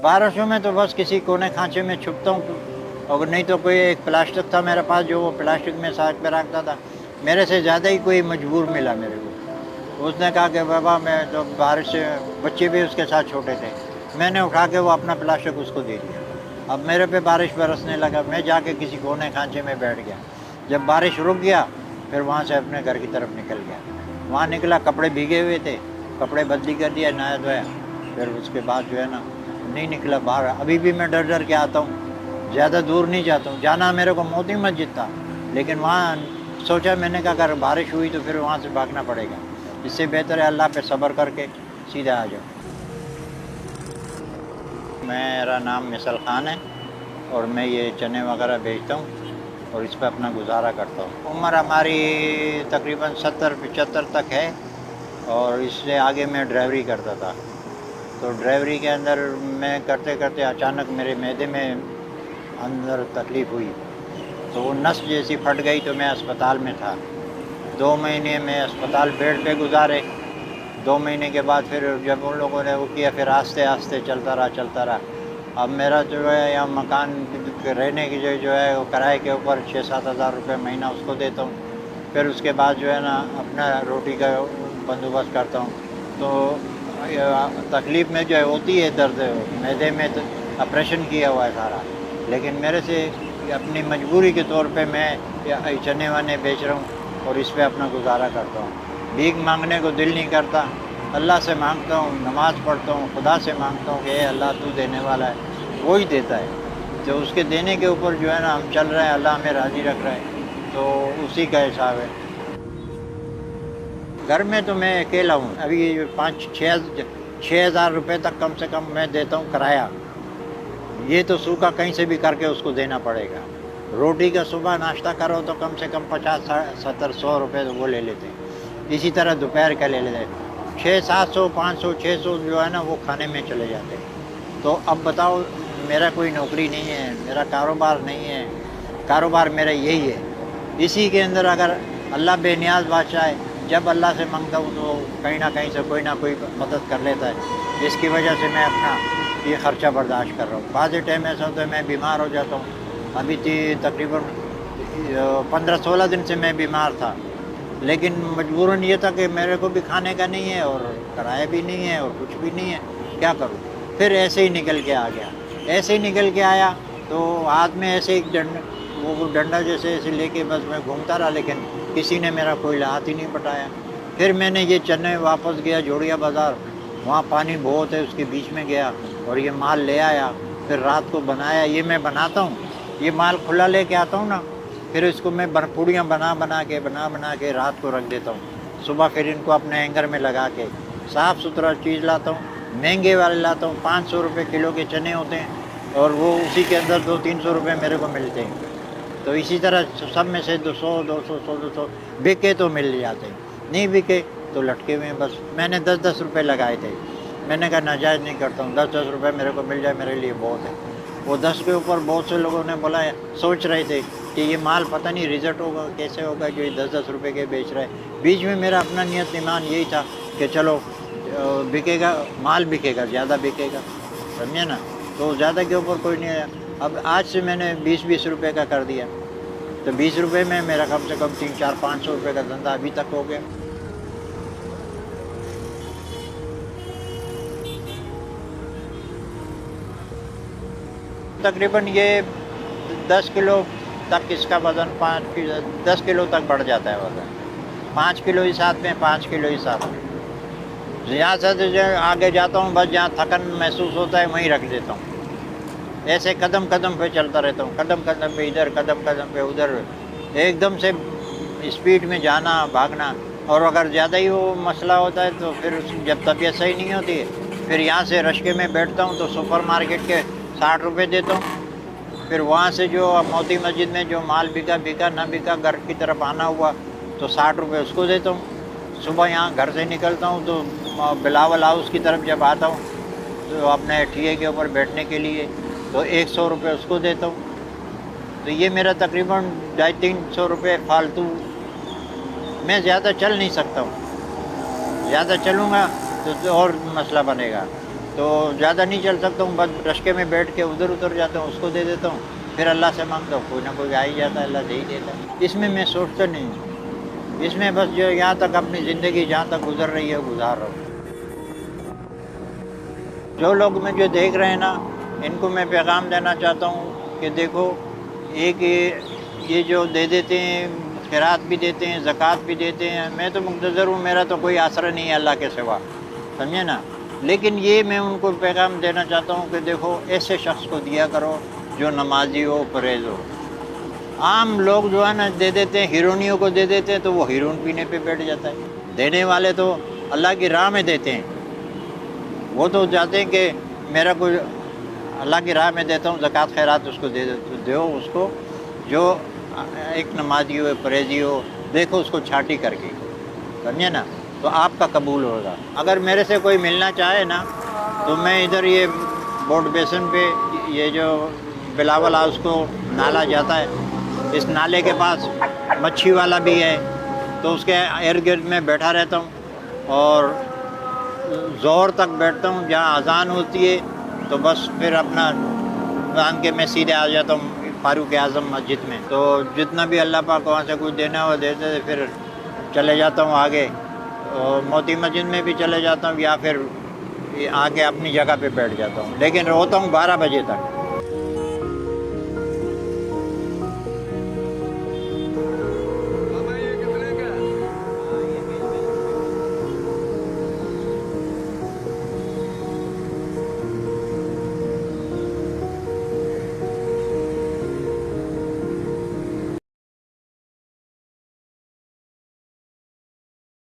بارشوں میں تو بس کسی کونے کھانچے میں چھپتا ہوں، اور نہیں تو کوئی ایک پلاسٹک تھا میرے پاس جو وہ پلاسٹک میں ساتھ میں رکھتا تھا۔ میرے سے زیادہ ہی کوئی مجبور ملا میرے کو، اس نے کہا کہ بابا میں تو بارش سے، بچے بھی اس کے ساتھ چھوٹے تھے، میں نے اٹھا کے وہ اپنا پلاسٹک اس کو دے دیا۔ اب میرے پہ بارش برسنے لگا، میں جا کے کسی کونے کھانچے میں بیٹھ گیا۔ جب بارش رک گیا پھر وہاں سے اپنے گھر کی طرف نکل گیا۔ وہاں نکلا، کپڑے بھیگے ہوئے تھے، کپڑے بدلی کر دیا، نہایا دھویا، پھر اس کے بعد جو ہے نا نہیں نکلا باہر۔ ابھی بھی میں ڈر ڈر کے آتا ہوں، زیادہ دور نہیں جاتا ہوں۔ جانا میرے کو موتی مسجد تھا، لیکن وہاں سوچا میں نے کہا اگر بارش ہوئی تو پھر وہاں سے بھاگنا پڑے گا، اس سے بہتر ہے اللہ پہ صبر کر کے سیدھا آ جاؤ۔ میرا نام مثل خان ہے اور میں یہ چنے وغیرہ بیچتا ہوں اور اس پہ اپنا گزارا کرتا ہوں۔ عمر ہماری تقریباً 70-75 تک ہے، اور اس سے آگے میں ڈرائیوری کرتا تھا۔ تو ڈرائیوری کے اندر میں کرتے کرتے اچانک میرے معدے میں اندر تکلیف ہوئی، تو وہ نس جیسی پھٹ گئی، تو میں اسپتال میں تھا۔ 2 مہینے میں اسپتال بیڈ پہ گزارے۔ 2 مہینے کے بعد پھر جب ان لوگوں نے وہ کیا، پھر آہستہ آہستہ چلتا رہا۔ اب میرا جو ہے یہاں مکان رہنے کی جو ہے وہ کرائے کے اوپر 6-7 ہزار روپے مہینہ اس کو دیتا ہوں۔ پھر اس کے بعد جو ہے نا اپنا روٹی کا بندوبست کرتا ہوں۔ تو تکلیف میں جو ہے ہوتی ہے درد معدے میں، آپریشن کیا ہوا ہے سارا، لیکن میرے سے اپنی مجبوری کے طور پہ میں چنے وانے بیچ رہا ہوں اور اس پہ اپنا گزارا کرتا ہوں۔ بھیک مانگنے کو دل نہیں کرتا، اللہ سے مانگتا ہوں، نماز پڑھتا ہوں، خدا سے مانگتا ہوں کہ اے اللہ تو دینے والا ہے، وہی دیتا ہے۔ تو اس کے دینے کے اوپر جو ہے نا ہم چل رہے ہیں، اللہ ہمیں راضی رکھ رہا ہے، تو اسی کا حساب ہے۔ گھر میں تو میں اکیلا ہوں، ابھی 5-6 ہزار روپے تک کم سے کم میں دیتا ہوں کرایہ۔ یہ تو سوکھا کہیں سے بھی کر کے اس کو دینا پڑے گا۔ روٹی کا صبح ناشتہ کرو تو کم سے کم 50-70-100 روپے وہ لے لیتے ہیں۔ اسی طرح دوپہر کا لے لیتے ہیں، 600-700-500-600 جو ہے نا وہ کھانے میں چلے جاتے ہیں۔ تو اب بتاؤ، میرا کوئی نوکری نہیں ہے، میرا کاروبار نہیں ہے، کاروبار میرا یہی ہے۔ اسی کے اندر اگر اللہ بے نیاز بادشاہ ہے، جب اللہ سے مانگتا ہوں تو کہیں نہ کہیں سے کوئی نہ کوئی مدد کر لیتا ہے، جس کی وجہ سے میں اپنا یہ خرچہ برداشت کر رہا ہوں۔ بعض ٹائم ایسا ہوتا ہے میں بیمار ہو جاتا ہوں، ابھی تقریباً 15-16 دن سے میں بیمار تھا، لیکن مجبوراً یہ تھا کہ میرے کو بھی کھانے کا نہیں ہے اور کرایہ بھی نہیں ہے اور کچھ بھی نہیں ہے، کیا کروں؟ پھر ایسے ہی نکل کے آ گیا۔ ایسے ہی نکل کے آیا تو ہاتھ میں ایسے ایک ڈنڈا جیسے ایسے لے کے بس میں گھومتا رہا، لیکن کسی نے میرا کوئی ہاتھ ہی نہیں بٹایا۔ پھر میں نے یہ چنے واپس گیا جوڑیا بازار، وہاں پانی بہت ہے، اس کے بیچ میں گیا اور یہ مال لے آیا۔ پھر رات کو بنایا، یہ میں بناتا ہوں، یہ مال کھلا لے کے آتا ہوں نا، پھر اس کو میں پوڑیاں بنا کے رات کو رکھ دیتا ہوں۔ صبح پھر ان کو اپنے ہینگر میں لگا کے صاف ستھرا چیز لاتا ہوں، مہنگے والے لاتا ہوں، 500 روپے کلو کے چنے ہوتے ہیں، اور وہ اسی کے اندر 200-300 روپے میرے کو ملتے ہیں۔ تو اسی طرح سب میں سے 200 بکے تو مل جاتے ہیں، نہیں بکے تو لٹکے ہوئے ہیں۔ بس میں نے 10-10 روپے لگائے تھے، میں نے کہا ناجائز نہیں کرتا ہوں، 10-10 روپے میرے کو مل جائے میرے لیے بہت ہے۔ وہ 10 کے اوپر بہت سے لوگوں نے بولا، سوچ رہے تھے کہ یہ مال پتہ نہیں ریزلٹ ہوگا کیسے ہوگا جو یہ 10-10 روپے کے بیچ رہا ہے۔ بیچ میں میرا اپنا نیت ایمان یہی تھا کہ چلو بکے گا، مال بکے گا، زیادہ بکے گا، سمجھے نا، تو زیادہ کے اوپر کوئی نہیں آیا۔ اب آج سے میں نے 20-20 روپے کا کر دیا، تو 20 روپے میں میرا کم سے کم 300-400-500 روپے کا دھندا ابھی تک ہو گیا۔ تقریباً یہ 10 کلو تک اس کا وزن 10 کلو تک بڑھ جاتا ہے وزن، 5 کلو ہی ساتھ میں، 5 کلو ہی ساتھ میں۔ یہاں سے جو آگے جاتا ہوں بس جہاں تھکن محسوس ہوتا ہے وہیں رکھ دیتا ہوں۔ ایسے قدم قدم پہ چلتا رہتا ہوں، قدم قدم پہ ادھر، قدم قدم پہ ادھر، ایک دم سے اسپیڈ میں جانا بھاگنا۔ اور اگر زیادہ ہی وہ مسئلہ ہوتا ہے تو پھر جب طبیعت صحیح نہیں ہوتی ہے پھر یہاں سے رشکے میں بیٹھتا ہوں تو سپر مارکیٹ کے 60 روپے دیتا ہوں، پھر وہاں سے جو موتی مسجد میں جو مال بکا نہ بکا گھر کی طرف آنا ہوا تو 60 روپے اس کو دیتا ہوں۔ صبح یہاں گھر سے نکلتا ہوں تو بلاول ہاؤس کی طرف جب آتا ہوں تو اپنے ٹھیے کے اوپر بیٹھنے کے لیے تو 100 روپے اس کو دیتا ہوں۔ تو یہ میرا تقریباً 250-300 روپے فالتو، میں زیادہ چل نہیں سکتا ہوں، زیادہ چلوں گا تو اور مسئلہ بنے گا۔ تو زیادہ نہیں چل سکتا ہوں، بس رشکے میں بیٹھ کے ادھر اتر جاتا ہوں، اس کو دے دیتا ہوں، پھر اللہ سے مانگتا ہوں، کوئی نہ کوئی آ ہی جاتا ہے، اللہ دے ہی دیتا ہے۔ اس میں سوچتا نہیں ہوں، اس میں بس جو یہاں تک اپنی زندگی جہاں تک گزر رہی ہے گزار رہا ہوں۔ جو لوگ مجھے دیکھ رہے ہیں نا، ان کو میں پیغام دینا چاہتا ہوں کہ دیکھو، ایک یہ جو دے دیتے ہیں، خیرات بھی دیتے ہیں، زکوٰۃ بھی دیتے ہیں، میں تو منتظر ہوں، میرا تو کوئی آسرا نہیں ہے اللہ کے سوا، سمجھے نا۔ لیکن یہ میں ان کو پیغام دینا چاہتا ہوں کہ دیکھو، ایسے شخص کو دیا کرو جو نمازی ہو، پرہیز ہو۔ عام لوگ جو ہے نا دے دیتے ہیں، ہیرونیوں کو دے دیتے ہیں تو وہ ہیرون پینے پہ بیٹھ جاتا ہے۔ دینے والے تو اللہ کی راہ میں دیتے ہیں، وہ تو چاہتے ہیں کہ میرا کوئی اللہ کی راہ میں دیتا ہوں، زکوٰۃ خیرات اس کو دو اس کو جو ایک نمازی ہو، پرہیزی ہو، دیکھو اس کو چھاٹی کر کے، سمجھے نا، تو آپ کا قبول ہوگا۔ اگر میرے سے کوئی ملنا چاہے نا تو میں ادھر یہ بورڈ بیسن پہ یہ جو بلاول ہاؤس کو نالا جاتا ہے، اس نالے کے پاس مچھی والا بھی ہے، تو اس کے ارد گرد میں بیٹھا رہتا ہوں اور ظہر تک بیٹھتا ہوں، جہاں اذان ہوتی ہے تو بس پھر اپنا اذان کے میں سیدھے آ جاتا ہوں فاروق اعظم مسجد میں، تو جتنا بھی اللہ پاک وہاں سے کچھ دینا ہو دیتے پھر چلے جاتا ہوں آگے، اور موتی مسجد میں بھی چلے جاتا ہوں، یا پھر آ کے اپنی جگہ پہ بیٹھ جاتا ہوں، لیکن ہوتا ہوں 12 بجے تک۔